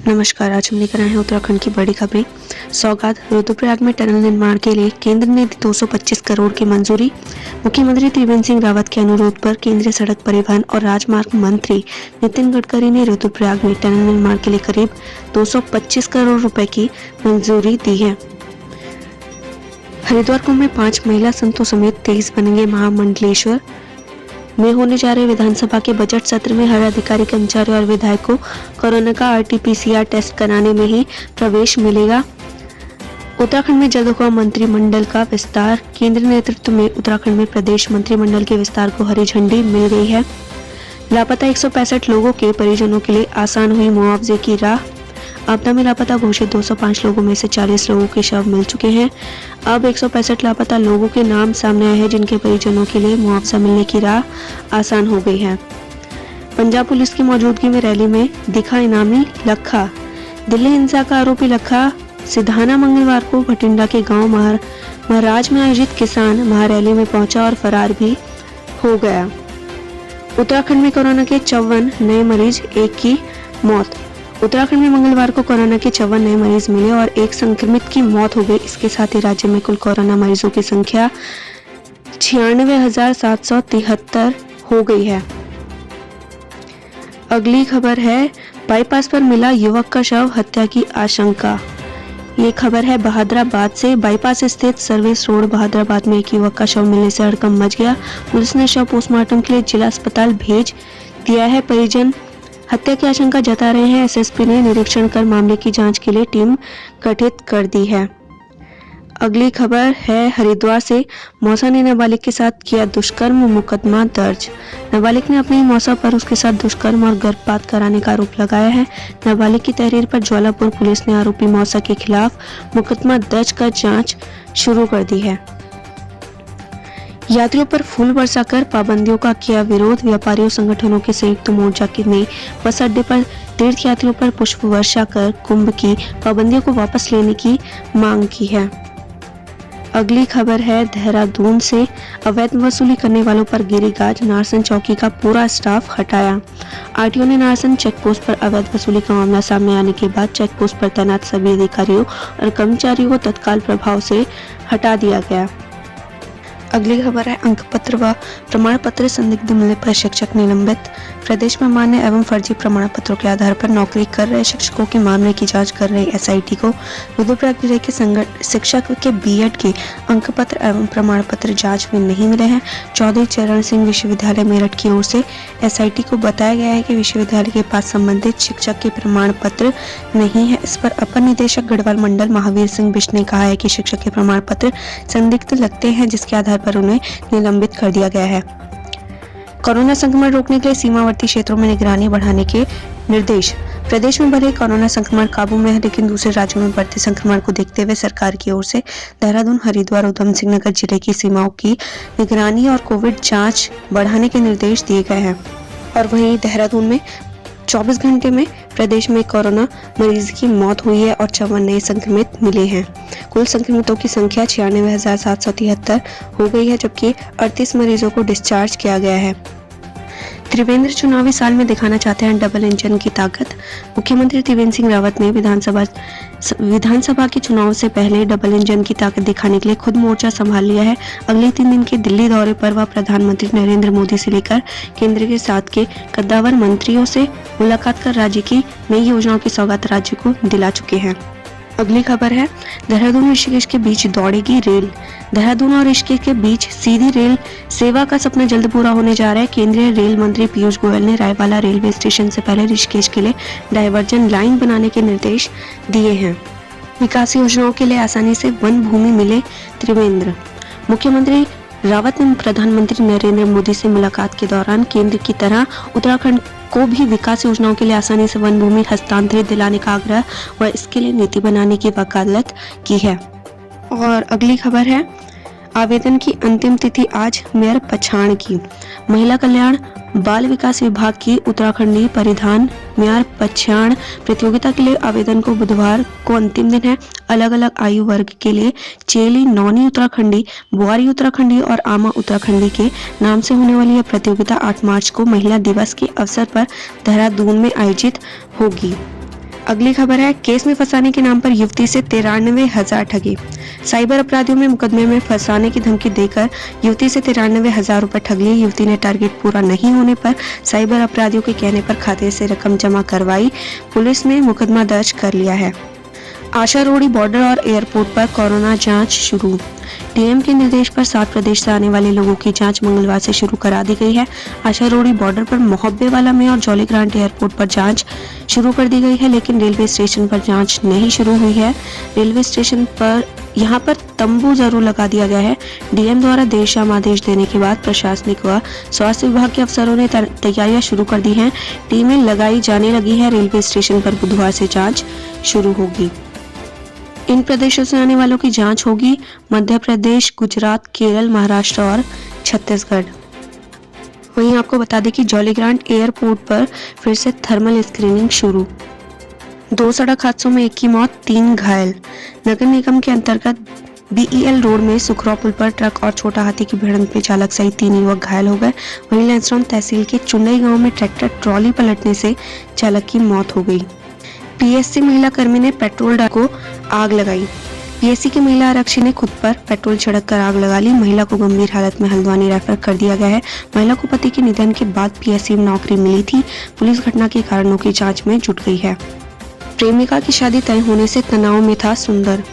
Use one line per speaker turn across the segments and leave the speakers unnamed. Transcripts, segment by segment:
नमस्कार, आज हम लेकर आए हैं उत्तराखंड की बड़ी खबरें। सौगात, रुद्रप्रयाग में टनल निर्माण के लिए केंद्र ने दी 225 करोड़ की मंजूरी। मुख्यमंत्री त्रिवेंद्र सिंह रावत के अनुरोध पर केंद्रीय सड़क परिवहन और राजमार्ग मंत्री नितिन गडकरी ने रुद्रप्रयाग में टनल निर्माण के लिए करीब 225 करोड़ रुपए की मंजूरी दी है। हरिद्वार कुंभ में 5 महिला संतों समेत 23 बनेंगे महामंडलेश्वर। में होने जा रहे विधानसभा के बजट सत्र में हर अधिकारी, कर्मचारी और विधायक को कोरोना का RT-PCR टेस्ट कराने में ही प्रवेश मिलेगा। उत्तराखंड में जल्द होगा मंत्रिमंडल का विस्तार। केंद्र नेतृत्व में उत्तराखंड में प्रदेश मंत्रिमंडल के विस्तार को हरी झंडी मिल गई है। लापता 165 लोगों के परिजनों के लिए आसान हुई मुआवजे की राह। आपदा में लापता घोषित 205 लोगों में से 40 लोगों के शव मिल चुके हैं। अब 165 लापता लोगों के नाम सामने आए हैं, जिनके परिजनों के लिए मुआवजा मिलने की राह आसान हो गई है। पंजाब पुलिस की मौजूदगी में रैली में दिखा इनामी लखा। दिल्ली हिंसा का आरोपी लखा सिधाना मंगलवार को भटिंडा के गांव महाराज में आयोजित किसान महारैली में पहुंचा और फरार भी हो गया। उत्तराखंड में कोरोना के 54 नए मरीज, एक की मौत। उत्तराखंड में मंगलवार को कोरोना के 54 नए मरीज मिले और एक संक्रमित की मौत हो गई। इसके साथ ही राज्य में कुल कोरोना मरीजों की संख्या 96,773 हो गई है। अगली खबर है, बाईपास पर मिला युवक का शव, हत्या की आशंका। ये खबर है बहादुराबाद से। बाईपास स्थित सर्विस रोड बहादुराबाद में एक युवक का शव मिलने से हड़कंप मच गया। पुलिस ने शव पोस्टमार्टम के लिए जिला अस्पताल भेज दिया है। परिजन हत्या की आशंका जता रहे हैं। SSP ने निरीक्षण कर मामले की जांच के लिए टीम गठित कर दी है। अगली खबर है हरिद्वार से। मौसा ने नाबालिग के साथ किया दुष्कर्म, मुकदमा दर्ज। नाबालिग ने अपनी मौसा पर उसके साथ दुष्कर्म और गर्भपात कराने का आरोप लगाया है। नाबालिग की तहरीर पर ज्वालापुर पुलिस ने आरोपी मौसा के खिलाफ मुकदमा दर्ज कर जांच शुरू कर दी है। यात्रियों पर फूल बरसाकर पाबंदियों का किया विरोध। व्यापारियों संगठनों के संयुक्त मोर्चा ने बस अड्डे पर तीर्थ यात्रियों पर पुष्प वर्षा कर कुंभ की पाबंदियों को वापस लेने की मांग की है। अगली खबर है देहरादून से। अवैध वसूली करने वालों पर गिरी गाज, नारसन चौकी का पूरा स्टाफ हटाया। RTO ने नारसन चेकपोस्ट पर अवैध वसूली का मामला सामने आने के बाद चेकपोस्ट पर तैनात सभी अधिकारियों और कर्मचारियों को तत्काल प्रभाव से हटा दिया गया। अगली खबर है अंक पत्र व प्रमाण पत्र संदिग्ध मिलने पर शिक्षक निलंबित। प्रदेश में मान्य एवं फर्जी प्रमाण पत्रों के आधार पर नौकरी कर रहे शिक्षकों के मामले की जांच कर रही SIT को रुद्रप्रयाग जिले के शिक्षक के B.Ed के अंक पत्र एवं प्रमाण पत्र जांच में नहीं मिले हैं। चौधरी चरण सिंह विश्वविद्यालय मेरठ की ओर से SIT को बताया गया है कि विश्वविद्यालय के पास संबंधित शिक्षक के प्रमाण पत्र नहीं है। इस पर अपर निदेशक गढ़वाल मंडल महावीर सिंह बिष्ट ने कहा है कि शिक्षक के प्रमाण पत्र संदिग्ध लगते हैं, जिसके आधार पर उन्हें निलंबित कर दिया गया है। कोरोना संक्रमण रोकने के लिए सीमावर्ती क्षेत्रों में निगरानी बढ़ाने के निर्देश। प्रदेश में भले कोरोना संक्रमण काबू में है, लेकिन दूसरे राज्यों में बढ़ते संक्रमण को देखते हुए सरकार की ओर से देहरादून, हरिद्वार, उधम सिंह नगर जिले की सीमाओं की निगरानी और कोविड जांच बढ़ाने के निर्देश दिए गए हैं। और वहीं देहरादून में 24 घंटे में प्रदेश में कोरोना मरीज की मौत हुई है और 54 नए संक्रमित मिले हैं। कुल संक्रमितों की संख्या 96,773 हो गई है, जबकि 38 मरीजों को डिस्चार्ज किया गया है। त्रिवेंद्र चुनावी साल में दिखाना चाहते हैं डबल इंजन की ताकत। मुख्यमंत्री त्रिवेंद्र सिंह रावत ने विधानसभा के चुनाव से पहले डबल इंजन की ताकत दिखाने के लिए खुद मोर्चा संभाल लिया है। अगले 3 दिन के दिल्ली दौरे पर वह प्रधानमंत्री नरेंद्र मोदी से लेकर केंद्र के साथ के कद्दावर मंत्रियों से मुलाकात कर राज्य की नई योजनाओं की सौगात राज्य को दिला चुके हैं। अगली खबर है देहरादून ऋषिकेश के बीच दौड़ेगी रेल। देहरादून और ऋषिकेश के बीच सीधी रेल सेवा का सपना जल्द पूरा होने जा रहा है। केंद्रीय रेल मंत्री पीयूष गोयल ने रायवाला रेलवे स्टेशन से पहले ऋषिकेश के लिए डायवर्जन लाइन बनाने के निर्देश दिए हैं। विकास योजनाओं के लिए आसानी से वन भूमि मिले। त्रिवेंद्र मुख्यमंत्री रावत ने प्रधानमंत्री नरेंद्र मोदी से मुलाकात के दौरान केंद्र की तरह उत्तराखंड को भी विकास योजनाओं के लिए आसानी से वन भूमि हस्तांतरित दिलाने का आग्रह व इसके लिए नीति बनाने की वकालत की है। और अगली खबर है आवेदन की अंतिम तिथि आज, मेयर पछाड़ की। महिला कल्याण बाल विकास विभाग की उत्तराखंडी परिधान म्यार पछाण प्रतियोगिता के लिए आवेदन को बुधवार को अंतिम दिन है। अलग अलग आयु वर्ग के लिए चेली, नौनी उत्तराखंडी, बुआरी उत्तराखंडी और आमा उत्तराखंडी के नाम से होने वाली यह प्रतियोगिता 8 मार्च को महिला दिवस के अवसर पर देहरादून में आयोजित होगी। अगली खबर है, केस में फंसाने के नाम पर युवती से 93,000 ठगी। साइबर अपराधियों में मुकदमे में फंसाने की धमकी देकर युवती से 93,000 रुपए ठग लिए। युवती ने टारगेट पूरा नहीं होने पर साइबर अपराधियों के कहने पर खाते से रकम जमा करवाई। पुलिस ने मुकदमा दर्ज कर लिया है। आशा रोड़ी बॉर्डर और एयरपोर्ट पर कोरोना जांच शुरू। डीएम के निर्देश पर 7 प्रदेश से आने वाले लोगों की जांच मंगलवार से शुरू करा दी गई है। आशा रोड़ी बॉर्डर पर मोहब्बेवाला में और जौलीग्रांट एयरपोर्ट पर जांच शुरू कर दी गई है, लेकिन रेलवे स्टेशन पर जांच नहीं शुरू हुई है। रेलवे स्टेशन पर यहाँ पर तंबू जरूर लगा दिया गया है। डीएम द्वारा देर शाम आदेश देने के बाद प्रशासनिक व स्वास्थ्य विभाग के अफसरों ने तैयारियां शुरू कर दी हैं। टीमें लगाई जाने लगी है। रेलवे स्टेशन पर बुधवार से जांच शुरू होगी। इन प्रदेशों से आने वालों की जांच होगी। मध्य प्रदेश, गुजरात, केरल, महाराष्ट्र और छत्तीसगढ़। वहीं आपको बता दें कि जौलीग्रांट एयरपोर्ट पर फिर से थर्मल स्क्रीनिंग शुरू। 2 सड़क हादसों में 1 की मौत, 3 घायल। नगर निगम के अंतर्गत बीईएल रोड में सुखराव पुल पर ट्रक और छोटा हाथी की भिड़ंत में चालक सहित 3 युवक घायल हो गए। वहीं लैंसडौन तहसील के चुंडई गांव में ट्रैक्टर ट्रॉली पलटने से चालक की मौत हो गई। पीएससी महिला कर्मी ने पेट्रोल डाल को आग लगाई। पीएससी की महिला आरक्षी ने खुद पर पेट्रोल छिड़क कर आग लगा ली। महिला को गंभीर हालत में हल्द्वानी रेफर कर दिया गया है। महिला को पति के निधन के बाद पीएससी में नौकरी मिली थी। पुलिस घटना के कारणों की जांच में जुट गई है। प्रेमिका की शादी तय होने से तनाव में था सुंदर।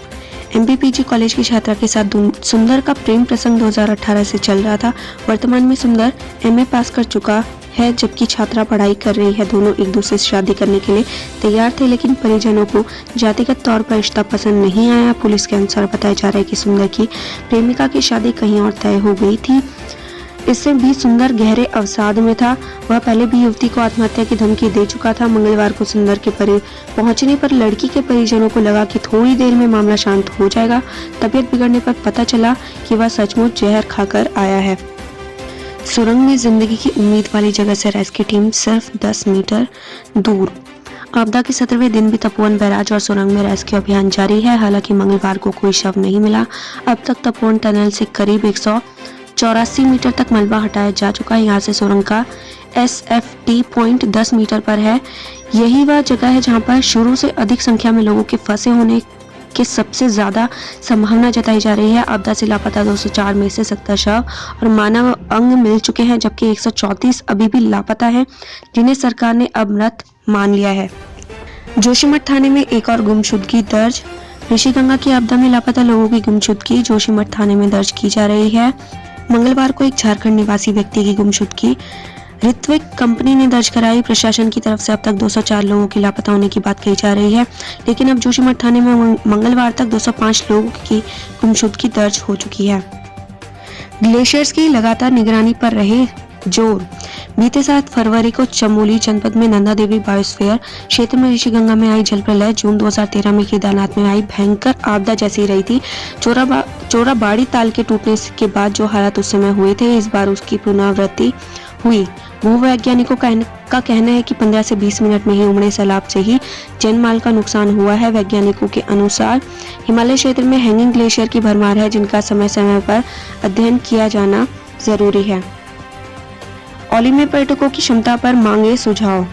एमपीपीजी कॉलेज की छात्रा के साथ सुंदर का प्रेम प्रसंग 2018 से चल रहा था। वर्तमान में सुंदर एमए पास कर चुका है, जबकि छात्रा पढ़ाई कर रही है। दोनों एक दूसरे से शादी करने के लिए तैयार थे, लेकिन परिजनों को जातिगत तौर पर रिश्ता पसंद नहीं आया। पुलिस के अनुसार बताया जा रहा है कि सुंदर की प्रेमिका की शादी कहीं और तय हो गई थी। इससे भी सुंदर गहरे अवसाद में था। वह पहले भी युवती को आत्महत्या की धमकी दे चुका था। मंगलवार को सुंदर के पहुंचने पर लड़की के परिजनों को लगा कि थोड़ी देर में मामला शांत हो जाएगा। तबीयत बिगड़ने पर पता चला कि वह सचमुच जहर खाकर आया है। सुरंग में जिंदगी की उम्मीद वाली जगह से रेस्क्यू टीम सिर्फ 10 मीटर दूर। आपदा के 17वें दिन भी तपोवन बैराज और सुरंग में रेस्क्यू अभियान जारी है। हालांकि मंगलवार को कोई शव नहीं मिला। अब तक तपोवन टनल से करीब 184 मीटर तक मलबा हटाया जा चुका है। यहाँ से सुरंग का SFT पॉइंट 10 मीटर पर है। यही वह जगह है जहाँ पर शुरू से अधिक संख्या में लोगों के फंसे होने के सबसे ज्यादा संभावना जताई जा रही है। आपदा से लापता 204 में से 70 शव और मानव अंग मिल चुके हैं, जबकि 134 अभी भी लापता हैं, जिन्हें सरकार ने अब मृत मान लिया है। जोशीमठ थाने में एक और गुमशुदगी दर्ज। ऋषिगंगा की आपदा में लापता लोगों की गुमशुदगी जोशीमठ थाने में दर्ज की जा रही है। मंगलवार को एक झारखंड निवासी व्यक्ति की गुमशुदगी ऋत्विक कंपनी ने दर्ज कराई। प्रशासन की तरफ से अब तक 204 लोगों की लापता होने की बात कही जा रही है, लेकिन अब जोशीमठ थाने में मंगलवार तक 205 लोगों की गुमशुदगी दर्ज हो चुकी है। ग्लेशियर्स की लगातार निगरानी पर रहे जोर। बीते 7 फरवरी को चमोली जनपद में नंदा देवी बायोस्फीयर क्षेत्र में ऋषिगंगा में आई जल प्रलय जून 2013 में केदारनाथ में आई भयंकर आपदा जैसी रही थी। चोराबाड़ी ताल के टूटने के बाद जो हालात उस समय हुए थे, इस बार उसकी पुनरावृत्ति हुई। भूवैज्ञानिकों का कहना है कि 15 से 20 मिनट में ही उमड़े सैलाब से ही जनमाल का नुकसान हुआ है। वैज्ञानिकों के अनुसार हिमालय क्षेत्र में हैंगिंग ग्लेशियर की भरमार है, जिनका समय समय पर अध्ययन किया जाना जरूरी है। औली में पर्यटकों की क्षमता पर मांगे सुझाव।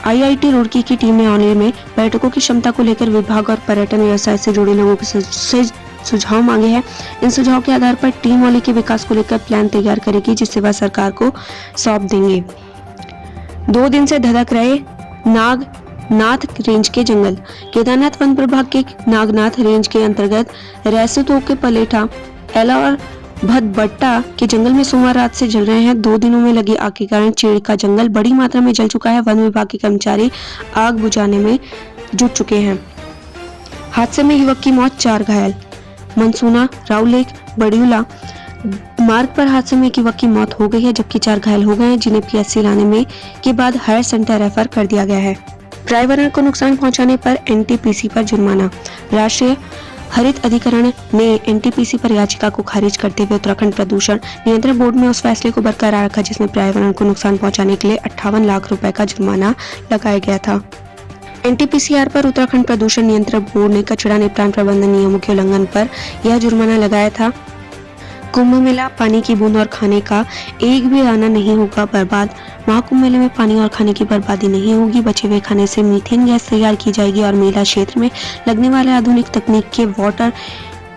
आईआईटी रुड़की की टीम ने औली में पर्यटकों की क्षमता को लेकर विभाग और पर्यटन व्यवसाय से जुड़े लोगों से सुझाव मांगे हैं। इन सुझाव के आधार पर टीम औली के विकास को लेकर प्लान तैयार करेगी, जिससे वह सरकार को सौंप देंगे। 2 दिन से धधक रहे नागनाथ रेंज के जंगल। केदारनाथ वन प्रभाग के नागनाथ रेंज के अंतर्गत रैसुतो के पलेठा, एला और भदबट्टा के जंगल में सोमवार रात से जल रहे हैं। 2 दिनों में लगी आग के कारण चीड़ का जंगल बड़ी मात्रा में जल चुका है। वन विभाग के कर्मचारी आग बुझाने में जुट चुके हैं। हादसे में युवक की मौत, 4 घायल। मनसूना, राउलेक, बड़ियुला मार्ग पर हादसे में एक युवक की मौत हो गई है, जबकि 4 घायल हो गए हैं, जिन्हें पीएचसी लाने में के बाद हायर सेंटर रेफर कर दिया गया है। पर्यावरण को नुकसान पहुंचाने पर एनटीपीसी पर जुर्माना। राष्ट्रीय हरित अधिकरण ने एनटीपीसी पर याचिका को खारिज करते हुए उत्तराखंड प्रदूषण नियंत्रण बोर्ड में उस फैसले को बरकरार रखा जिसमें पर्यावरण को नुकसान पहुंचाने के लिए 58 लाख रुपए का जुर्माना लगाया गया था। एनटीपीसीआर पर उत्तराखंड प्रदूषण नियंत्रण बोर्ड ने कचरा निपटान प्रबंधन नियमों के उल्लंघन पर यह जुर्माना लगाया था। कुंभ मेला पानी की बूंद और खाने का एक भी दाना नहीं होगा बर्बाद। महाकुंभ मेले में पानी और खाने की बर्बादी नहीं होगी। बचे हुए खाने से मीथेन गैस तैयार की जाएगी और मेला क्षेत्र में लगने वाले आधुनिक तकनीक के वाटर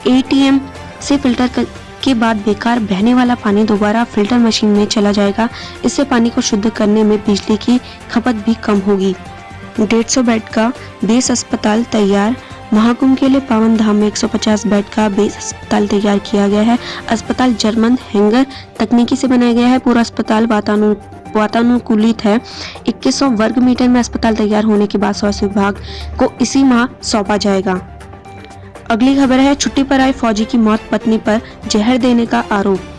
एटीएम से फिल्टर के बाद बेकार बहने वाला पानी दोबारा फिल्टर मशीन में चला जाएगा। इससे पानी को शुद्ध करने में बिजली की खपत भी कम होगी। 150 बेड का बेस अस्पताल तैयार। महाकुंभ के लिए पावन धाम में 150 बेड का बेस अस्पताल तैयार किया गया है। अस्पताल जर्मन हैंगर तकनीकी से बनाया गया है। पूरा अस्पताल वातानुकूलित है। 2100 वर्ग मीटर में अस्पताल तैयार होने के बाद स्वास्थ्य विभाग को इसी माह सौंपा जाएगा। अगली खबर है, छुट्टी पर आए फौजी की मौत, पत्नी पर जहर देने का आरोप।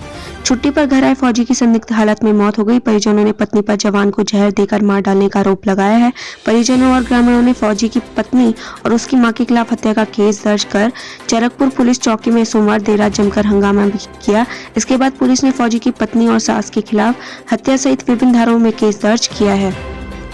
छुट्टी पर घर आए फौजी की संदिग्ध हालत में मौत हो गई। परिजनों ने पत्नी पर जवान को जहर देकर मार डालने का आरोप लगाया है। परिजनों और ग्रामीणों ने फौजी की पत्नी और उसकी मां के खिलाफ हत्या का केस दर्ज कर चरकपुर पुलिस चौकी में सोमवार देर रात जमकर हंगामा भी किया। इसके बाद पुलिस ने फौजी की पत्नी और सास के खिलाफ हत्या सहित विभिन्न धाराओं में केस दर्ज किया है।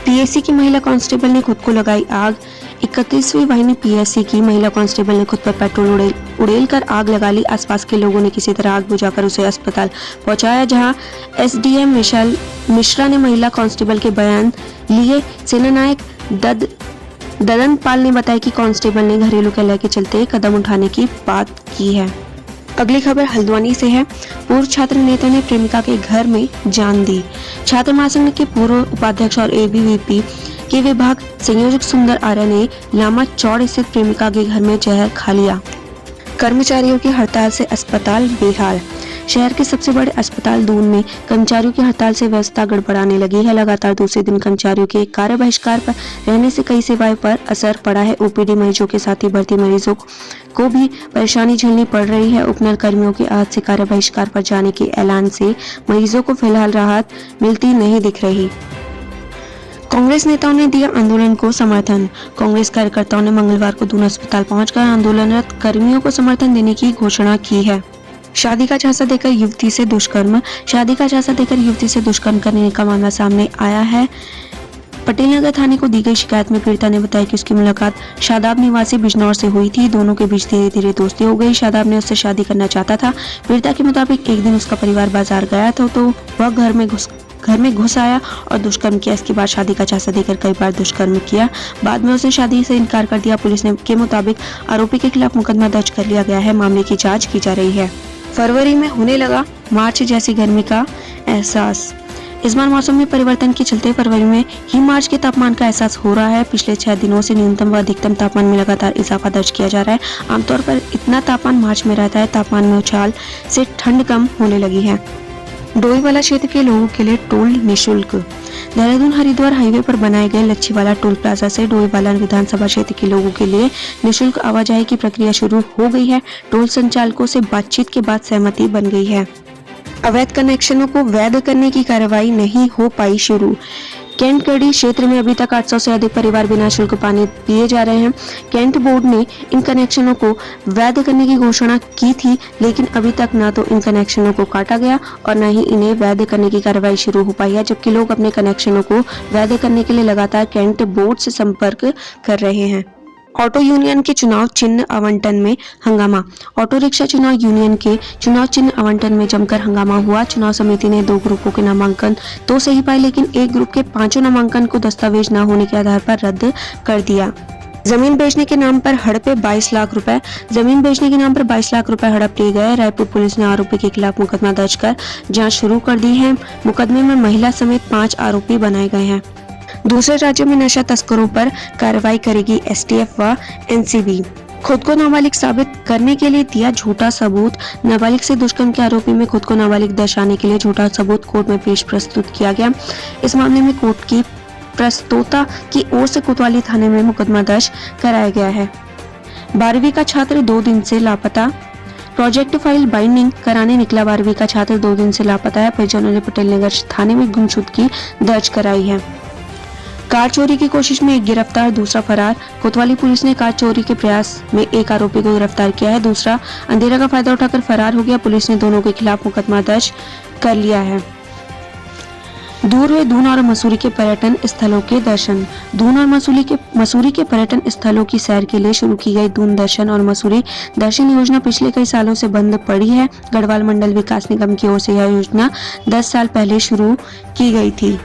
पीएससी की महिला कांस्टेबल ने खुद को लगाई आग। 31वीं वाहिनी पीएससी की महिला कांस्टेबल ने खुद पर पेट्रोल उड़ेल कर आग लगा ली। आसपास के लोगों ने किसी तरह आग बुझाकर उसे अस्पताल पहुंचाया, जहां एसडीएम मिश्रा ने महिला कांस्टेबल के बयान लिए। सेनानायक ददन पाल ने बताया कि कांस्टेबल ने घरेलू कलह के चलते कदम उठाने की बात की है। अगली खबर हल्द्वानी से है। पूर्व छात्र नेता ने प्रेमिका के घर में जान दी। छात्र महासंघ के पूर्व उपाध्यक्ष और एबीवीपी के विभाग संयोजक सुंदर आर्य ने लामा चौड़ स्थित प्रेमिका के घर में जहर खा लिया। कर्मचारियों की हड़ताल से अस्पताल बेहाल। शहर के सबसे बड़े अस्पताल दून में कर्मचारियों की हड़ताल से व्यवस्था गड़बड़ाने लगी है। लगातार दूसरे दिन कर्मचारियों के कार्य बहिष्कार पर रहने से कई सेवाएं पर असर पड़ा है। ओपीडी मरीजों के साथ ही भर्ती मरीजों को भी परेशानी झेलनी पड़ रही है। उपनल कर्मियों के आज से कार्य बहिष्कार पर जाने के ऐलान से मरीजों को फिलहाल राहत मिलती नहीं दिख रही। कांग्रेस नेताओं ने दिया आंदोलन को समर्थन। कांग्रेस कार्यकर्ताओं ने मंगलवार को दून अस्पताल पहुंचकर आंदोलनरत कर्मियों को समर्थन देने की घोषणा की है। शादी का झांसा देकर युवती से दुष्कर्म। शादी का झांसा देकर युवती से दुष्कर्म करने का मामला सामने आया है। पटेल नगर थाने को दी गई शिकायत में पीड़िता ने बताया कि उसकी मुलाकात शादाब निवासी बिजनौर से हुई थी। दोनों के बीच धीरे धीरे दोस्ती हो गई। शादाब ने उससे शादी करना चाहता था। पीड़िता के मुताबिक एक दिन उसका परिवार बाजार गया था तो वह घर में घुस आया और दुष्कर्म किया। इसके बाद शादी का झांसा देकर कई बार दुष्कर्म किया। बाद में उसने शादी से इनकार कर दिया। पुलिस के मुताबिक आरोपी के खिलाफ मुकदमा दर्ज कर लिया गया है। मामले की जांच की जा रही है। फरवरी में होने लगा मार्च जैसी गर्मी का एहसास। इस बार मौसम में परिवर्तन के चलते फरवरी में ही मार्च के तापमान का एहसास हो रहा है। पिछले 6 दिनों से न्यूनतम व अधिकतम तापमान में लगातार इजाफा दर्ज किया जा रहा है। आमतौर पर इतना तापमान मार्च में रहता है। तापमान में उछाल से ठंड कम होने लगी है। डोईवाला क्षेत्र के लोगों के लिए टोल निःशुल्क। देहरादून हरिद्वार हाईवे पर बनाए गए लच्छीवाला टोल प्लाजा से डोईवाला विधानसभा क्षेत्र के लोगों के लिए निःशुल्क आवाजाही की प्रक्रिया शुरू हो गई है। टोल संचालकों से बातचीत के बाद सहमति बन गई है। अवैध कनेक्शनों को वैध करने की कार्रवाई नहीं हो पाई शुरू। कैंट कड़ी क्षेत्र में अभी तक 800 से अधिक परिवार बिना शुल्क पानी पिए जा रहे हैं। कैंट बोर्ड ने इन कनेक्शनों को वैध करने की घोषणा की थी, लेकिन अभी तक न तो इन कनेक्शनों को काटा गया और न ही इन्हें वैध करने की कार्रवाई शुरू हो पाई है, जबकि लोग अपने कनेक्शनों को वैध करने के लिए लगातार कैंट बोर्ड से संपर्क कर रहे हैं। ऑटो यूनियन के चुनाव चिन्ह आवंटन में हंगामा। ऑटो रिक्शा चुनाव यूनियन के चुनाव चिन्ह आवंटन में जमकर हंगामा हुआ। चुनाव समिति ने 2 ग्रुपों के नामांकन तो सही पाए, लेकिन एक ग्रुप के 5 नामांकन को दस्तावेज न होने के आधार पर रद्द कर दिया। जमीन बेचने के नाम पर हड़पे 22 लाख रुपए। जमीन बेचने के नाम पर 22 लाख रुपए हड़प लिए गए। रायपुर पुलिस ने आरोपी के खिलाफ मुकदमा दर्ज कर जांच शुरू कर दी है। मुकदमे में महिला समेत 5 आरोपी बनाए गए हैं। दूसरे राज्यों में नशा तस्करों पर कार्रवाई करेगी एसटीएफ व एनसीबी। खुद को नाबालिग साबित करने के लिए दिया झूठा सबूत। नाबालिग से दुष्कर्म के आरोपी में खुद को नाबालिग दर्शाने के लिए झूठा सबूत कोर्ट में पेश प्रस्तुत किया गया। इस मामले में कोर्ट की प्रस्तोता की ओर से कोतवाली थाने में मुकदमा दर्ज कराया गया है। 12वीं का छात्र 2 दिन से लापता। प्रोजेक्ट फाइल बाइंडिंग कराने निकला 12वीं का छात्र 2 दिन से लापता है। परिजनों ने पटेल नगर थाने में गुमशुदगी दर्ज कराई है। कार चोरी की कोशिश में एक गिरफ्तार, दूसरा फरार। कोतवाली पुलिस ने कार चोरी के प्रयास में एक आरोपी को गिरफ्तार किया है, दूसरा अंधेरा का फायदा उठाकर फरार हो गया। पुलिस ने दोनों के खिलाफ मुकदमा दर्ज कर लिया है। दूर हुए दून और मसूरी के पर्यटन स्थलों के दर्शन। दून और मसूरी के पर्यटन स्थलों की सैर के लिए शुरू की गई दून दर्शन और मसूरी दर्शन योजना पिछले कई सालों से बंद पड़ी है। गढ़वाल मंडल विकास निगम की ओर से यह योजना 10 साल पहले शुरू की गई थी।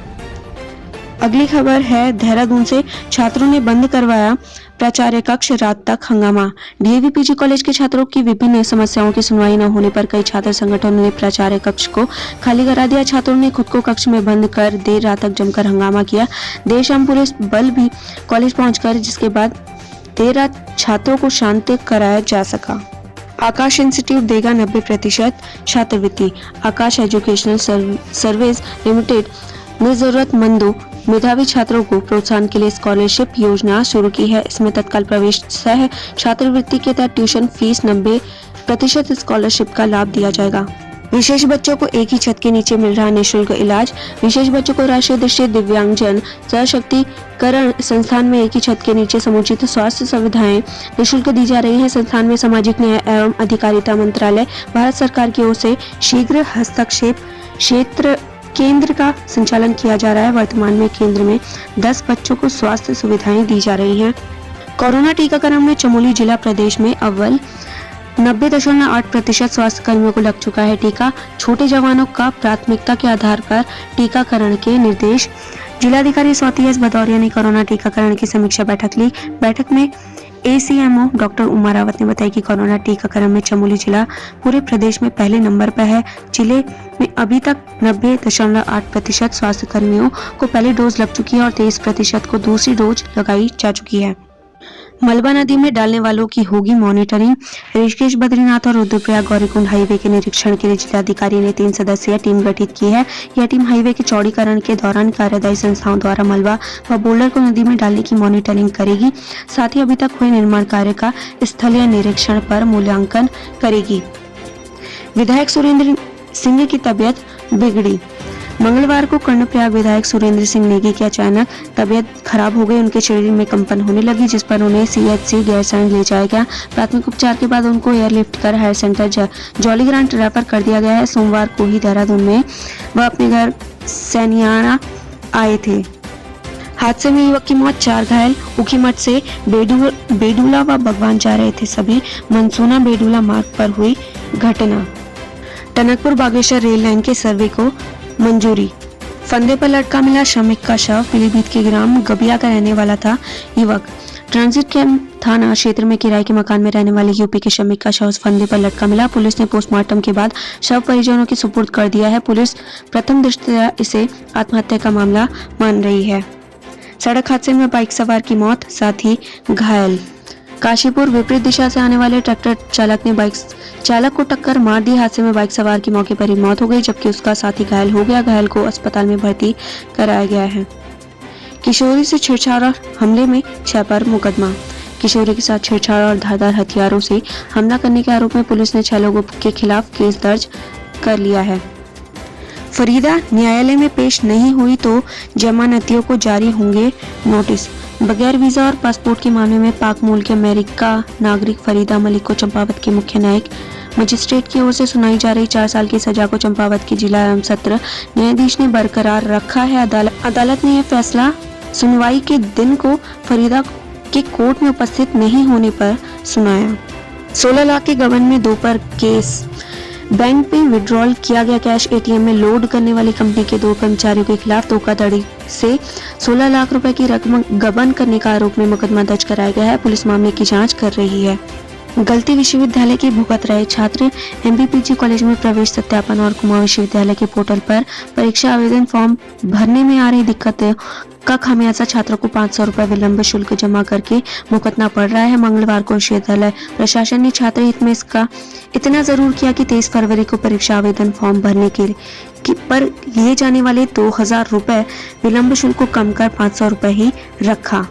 अगली खबर है देहरादून से। छात्रों ने बंद करवाया प्राचार्य कक्ष, रात तक हंगामा। डीएवी पीजी कॉलेज के छात्रों की विभिन्न समस्याओं की सुनवाई न होने पर कई छात्र संगठनों ने प्राचार्य कक्ष को खाली करा दिया। छात्रों ने खुद को कक्ष में बंद कर देर रात तक जमकर हंगामा किया। देर शाम पुलिस बल भी कॉलेज पहुंचकर जिसके बाद देर रात छात्रों को शांत कराया जा सका। आकाश इंस्टीट्यूट देगा 90% छात्रवृत्ति। आकाश एजुकेशनल सर्विस लिमिटेड ने जरूरतमंदों मेधावी छात्रों को प्रोत्साहन के लिए स्कॉलरशिप योजना शुरू की है। इसमें तत्काल प्रवेश सह छात्रवृत्ति के तहत ट्यूशन फीस 90% स्कॉलरशिप का लाभ दिया जाएगा। विशेष बच्चों को एक ही छत के नीचे मिल रहा निःशुल्क इलाज। विशेष बच्चों को राष्ट्रीय दृष्टि दिव्यांगजन सशक्तिकरण संस्थान में एक ही छत के नीचे समुचित स्वास्थ्य सुविधाएं निःशुल्क दी जा रही हैं। संस्थान में सामाजिक न्याय एवं अधिकारिता मंत्रालय, भारत सरकार की ओर से शीघ्र हस्तक्षेप क्षेत्र केंद्र का संचालन किया जा रहा है। वर्तमान में केंद्र में 10 बच्चों को स्वास्थ्य सुविधाएं दी जा रही हैं। कोरोना टीकाकरण में चमोली जिला प्रदेश में अव्वल। 90.8% स्वास्थ्य कर्मियों को लग चुका है टीका। छोटे जवानों का प्राथमिकता के आधार पर टीकाकरण के निर्देश। जिलाधिकारी स्वाति एस भदौरिया ने कोरोना टीकाकरण की समीक्षा बैठक ली। बैठक में एसीएमओ डॉक्टर उमा रावत ने बताया कि कोरोना टीकाकरण में चमोली जिला पूरे प्रदेश में पहले नंबर पर है। जिले में अभी तक 90.8% स्वास्थ्य कर्मियों को पहली डोज लग चुकी है और 23% को दूसरी डोज लगाई जा चुकी है। मलबा नदी में डालने वालों की होगी मॉनिटरिंग। ऋषिकेश, बद्रीनाथ और रुद्रप्रयाग गौरीकुंड हाईवे के निरीक्षण के लिए जिलाधिकारी ने 3 सदस्यीय टीम गठित की है। यह टीम हाईवे के चौड़ीकरण के दौरान कार्यदायी संस्थाओं द्वारा मलबा व बोल्डर को नदी में डालने की मॉनिटरिंग करेगी। साथ ही अभी तक हुए निर्माण कार्य का स्थलीय निरीक्षण पर मूल्यांकन करेगी। विधायक सुरेंद्र सिंह की तबीयत बिगड़ी। मंगलवार को कर्णप्रयाग विधायक सुरेंद्र सिंह नेगी की अचानक तबीयत खराब हो गई। उनके शरीर में कंपन होने लगी, जिस पर उन्हें सीएचसी गैरसैंण ले जाया गया। प्राथमिक उपचार के बाद उनको एयरलिफ्ट कर हायर सेंटर जौलीग्रांट रेफर कर दिया गया है। सोमवार को ही देहरादून में वह अपने घर सैनियाना आए थे। हादसे में युवक की मौत, 4 घायल। उखीमठ से बेडूला व भगवान जा रहे थे सभी। मनसूना बेडूला मार्ग पर हुई घटना। टनकपुर बागेश्वर रेल लाइन के सर्वे को मंजूरी। फंदे पर लटका मिला श्रमिक का शव। पीलीभीत के ग्राम गबिया का रहने वाला था युवक। ट्रांजिट कैंप थाना क्षेत्र में किराए के मकान में रहने वाले यूपी के श्रमिक का शव फंदे पर लटका मिला। पुलिस ने पोस्टमार्टम के बाद शव परिजनों के सुपुर्द कर दिया है। पुलिस प्रथम दृष्टया इसे आत्महत्या का मामला मान रही है। सड़क हादसे में बाइक सवार की मौत, साथ ही घायल। काशीपुर, विपरीत दिशा से आने वाले ट्रैक्टर चालक ने बाइक चालक को टक्कर मार दी। हादसे में बाइक सवार की मौके पर ही मौत हो गई, जबकि उसका साथी घायल हो गया। घायल को अस्पताल में भर्ती कराया गया है। किशोरी से छेड़छाड़ और हमले में 6 पर मुकदमा। किशोरी के साथ छेड़छाड़ और धारदार हथियारों से हमला करने के आरोप में पुलिस ने 6 लोगों के खिलाफ केस दर्ज कर लिया है। फरीदा न्यायालय में पेश नहीं हुई तो जमानतियों को जारी होंगे नोटिस। बगैर वीजा और पासपोर्ट के मामले में पाक मूल के अमेरिका नागरिक फरीदा मलिक को चंपावत के मुख्य न्यायिक मजिस्ट्रेट की ओर से सुनाई जा रही 4 साल की सजा को चंपावत के जिला एवं सत्र न्यायाधीश ने बरकरार रखा है। अदालत ने यह फैसला सुनवाई के दिन को फरीदा के कोर्ट में उपस्थित नहीं होने पर सुनाया। 16 लाख के गबन में 2 पर केस। बैंक में विड्रॉल किया गया कैश एटीएम में लोड करने वाली कंपनी के 2 कर्मचारियों के खिलाफ धोखाधड़ी से 16 लाख रुपए की रकम गबन करने का आरोप में मुकदमा दर्ज कराया गया है। पुलिस मामले की जांच कर रही है। गलती विश्वविद्यालय की भुगत रहे छात्र। एमबीपीजी कॉलेज में प्रवेश सत्यापन और कुमाऊं विश्वविद्यालय के पोर्टल पर परीक्षा आवेदन फॉर्म भरने में आ रही दिक्कत का खामियाजा छात्रों को 500 रुपए विलंब शुल्क जमा करके भुगतना पड़ रहा है। मंगलवार को विश्वविद्यालय प्रशासन ने छात्र हित में इसका इतना जरूर किया कि 23 फरवरी को परीक्षा आवेदन फॉर्म भरने के पर लिए जाने वाले 2000 रुपए विलंब शुल्क को कम कर 500 रुपए ही रखा।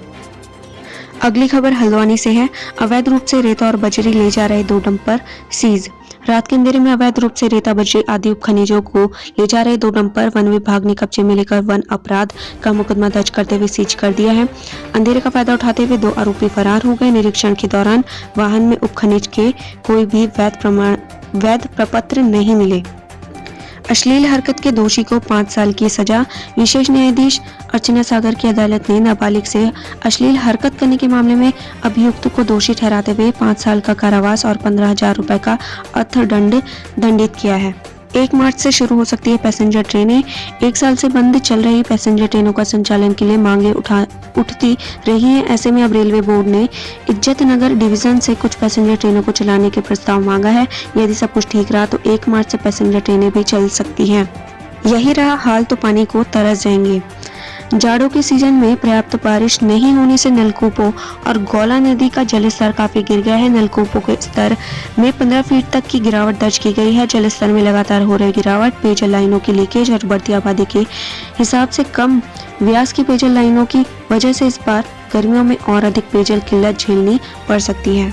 अगली खबर हल्द्वानी से है। अवैध रूप से रेत और बजरी ले जा रहे 2 डंपर सीज। रात के अंधेरे में अवैध रूप से रेता बजरी आदि खनिजों को ले जा रहे 2 डंपर वन विभाग ने कब्जे में लेकर वन अपराध का मुकदमा दर्ज करते हुए सीज कर दिया है। अंधेरे का फायदा उठाते हुए 2 आरोपी फरार हो गए। निरीक्षण के दौरान वाहन में उपखनिज के कोई भी वैध प्रपत्र नहीं मिले। अश्लील हरकत के दोषी को 5 साल की सजा। विशेष न्यायाधीश अर्चना सागर की अदालत ने नाबालिग से अश्लील हरकत करने के मामले में अभियुक्त को दोषी ठहराते हुए 5 साल का कारावास और 15,000 रुपए का अर्थदंड दंडित किया है। 1 मार्च से शुरू हो सकती है पैसेंजर ट्रेनें। 1 साल से बंद चल रही पैसेंजर ट्रेनों का संचालन के लिए मांगे उठती रही हैं। ऐसे में अब रेलवे बोर्ड ने इज्जतनगर डिवीजन से कुछ पैसेंजर ट्रेनों को चलाने के प्रस्ताव मांगा है। यदि सब कुछ ठीक रहा तो 1 मार्च से पैसेंजर ट्रेनें भी चल सकती हैं। यही रहा हाल तो पानी को तरस जाएंगे। जाड़ों के सीजन में पर्याप्त बारिश नहीं होने से नलकूपों और गौला नदी का जलस्तर काफी गिर गया है। नलकूपों के स्तर में 15 फीट तक की गिरावट दर्ज की गई है। जलस्तर में लगातार हो रही गिरावट पेयजल लाइनों की लीकेज और बढ़ती आबादी के हिसाब से कम व्यास की पेयजल लाइनों की वजह से इस बार गर्मियों में और अधिक पेयजल किल्लत झेलनी पड़ सकती है।